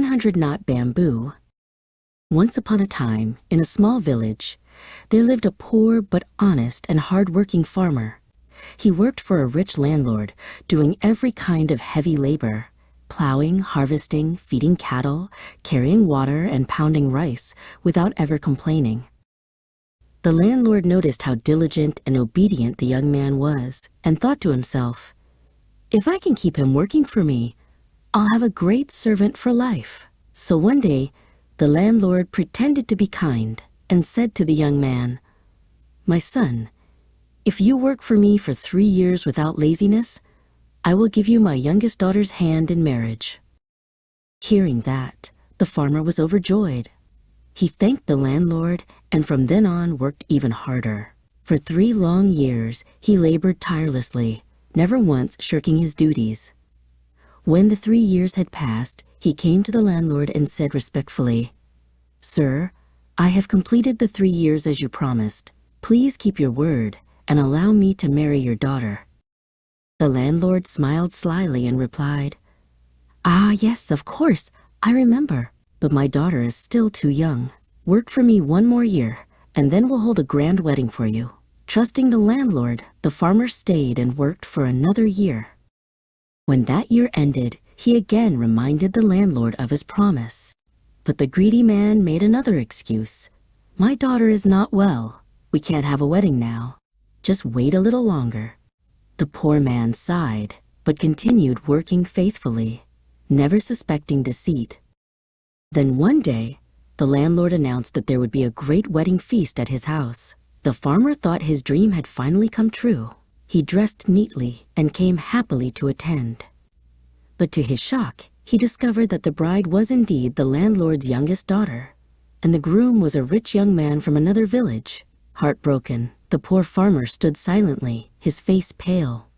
100-knot bamboo. Once upon a time, in a small village, there lived a poor but honest and hard-working farmer. He worked for a rich landlord, doing every kind of heavy labor, plowing, harvesting, feeding cattle, carrying water, and pounding rice without ever complaining. The landlord noticed how diligent and obedient the young man was and thought to himself, "If I can keep him working for me, I'll have a great servant for life." So one day, the landlord pretended to be kind and said to the young man, "My son, if you work for me for 3 years without laziness, I will give you my youngest daughter's hand in marriage." Hearing that, the farmer was overjoyed. He thanked the landlord and from then on worked even harder. For 3 long years, he labored tirelessly, never once shirking his duties. When the 3 years had passed, he came to the landlord and said respectfully, "Sir, I have completed the 3 years as you promised. Please keep your word and allow me to marry your daughter." The landlord smiled slyly and replied, "Ah, yes, of course, I remember, but my daughter is still too young. Work for me 1 more year, and then we'll hold a grand wedding for you." Trusting the landlord, the farmer stayed and worked for another year. When that year ended, he again reminded the landlord of his promise. But the greedy man made another excuse. "My daughter is not well. We can't have a wedding now. Just wait a little longer." The poor man sighed, but continued working faithfully, never suspecting deceit. Then one day, the landlord announced that there would be a great wedding feast at his house. The farmer thought his dream had finally come true. He dressed neatly and came happily to attend. But to his shock, he discovered that the bride was indeed the landlord's youngest daughter, and the groom was a rich young man from another village. Heartbroken, the poor farmer stood silently, his face pale.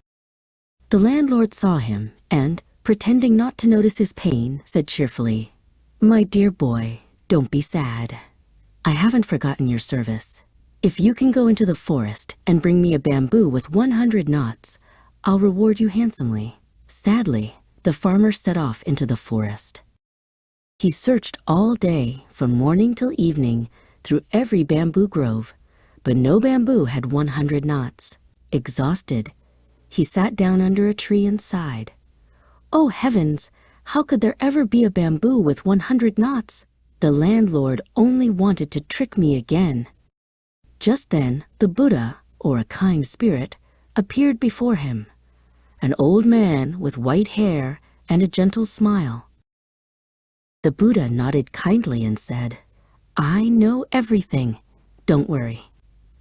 The landlord saw him and, pretending not to notice his pain, said cheerfully, "My dear boy, don't be sad. I haven't forgotten your service. If you can go into the forest and bring me a bamboo with 100 knots, I'll reward you handsomely." Sadly, the farmer set off into the forest. He searched all day, from morning till evening, through every bamboo grove, but no bamboo had 100 knots. Exhausted, he sat down under a tree and sighed. "Oh heavens, how could there ever be a bamboo with 100 knots? The landlord only wanted to trick me again." Just then, the Buddha, or a kind spirit, appeared before him, an old man with white hair and a gentle smile. The Buddha nodded kindly and said, "I know everything. Don't worry.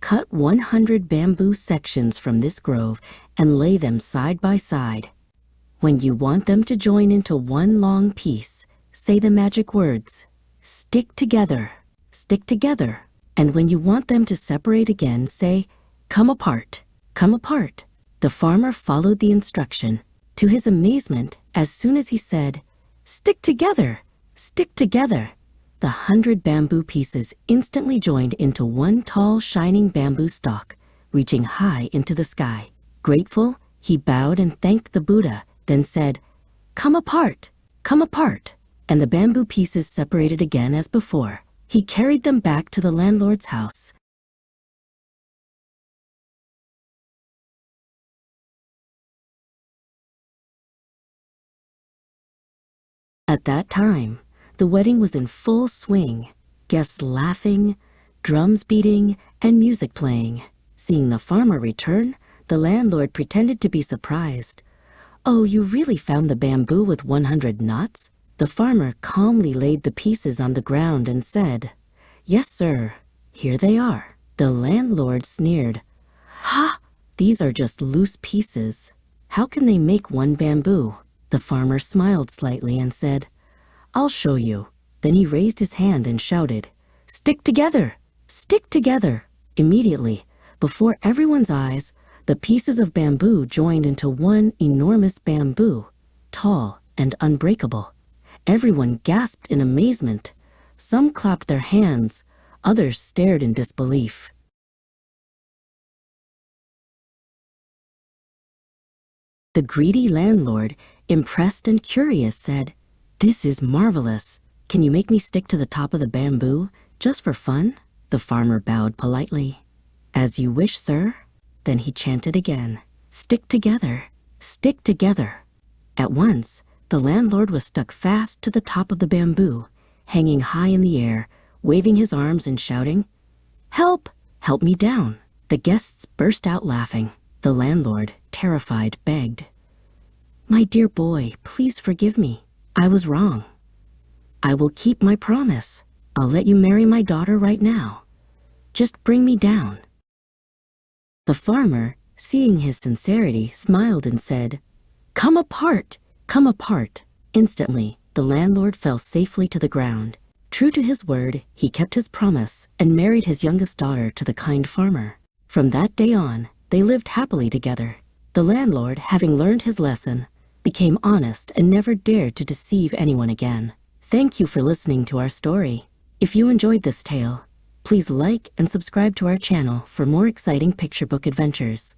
Cut 100 bamboo sections from this grove and lay them side by side. When you want them to join into one long piece, say the magic words, 'Stick together, stick together.' And when you want them to separate again, say, 'Come apart, come apart.'" The farmer followed the instruction. To his amazement, as soon as he said, "Stick together, stick together," the 100 bamboo pieces instantly joined into one tall, shining bamboo stalk, reaching high into the sky. Grateful, he bowed and thanked the Buddha, then said, "Come apart, come apart," and the bamboo pieces separated again as before. He carried them back to the landlord's house. At that time, the wedding was in full swing, guests laughing, drums beating, and music playing. Seeing the farmer return, the landlord pretended to be surprised. "Oh, you really found the bamboo with 100 knots?" The farmer calmly laid the pieces on the ground and said, "Yes, sir, here they are." The landlord sneered, "Ha! These are just loose pieces. How can they make one bamboo?" The farmer smiled slightly and said, "I'll show you." Then he raised his hand and shouted, "Stick together! Stick together!" Immediately, before everyone's eyes, the pieces of bamboo joined into one enormous bamboo, tall and unbreakable. Everyone gasped in amazement. Some clapped their hands, others stared in disbelief. The greedy landlord, impressed and curious, said, "This is marvelous. Can you make me stick to the top of the bamboo, just for fun?" The farmer bowed politely. "As you wish, sir." Then he chanted again, "Stick together, stick together." At once, the landlord was stuck fast to the top of the bamboo, hanging high in the air, waving his arms and shouting, "Help! Help me down!" The guests burst out laughing. The landlord, terrified, begged, "My dear boy, please forgive me. I was wrong. I will keep my promise. I'll let you marry my daughter right now. Just bring me down." The farmer, seeing his sincerity, smiled and said, "Come apart, come apart." Instantly, the landlord fell safely to the ground. True to his word, he kept his promise and married his youngest daughter to the kind farmer. From that day on, they lived happily together. The landlord, having learned his lesson, became honest and never dared to deceive anyone again. Thank you for listening to our story. If you enjoyed this tale, please like and subscribe to our channel for more exciting picture book adventures.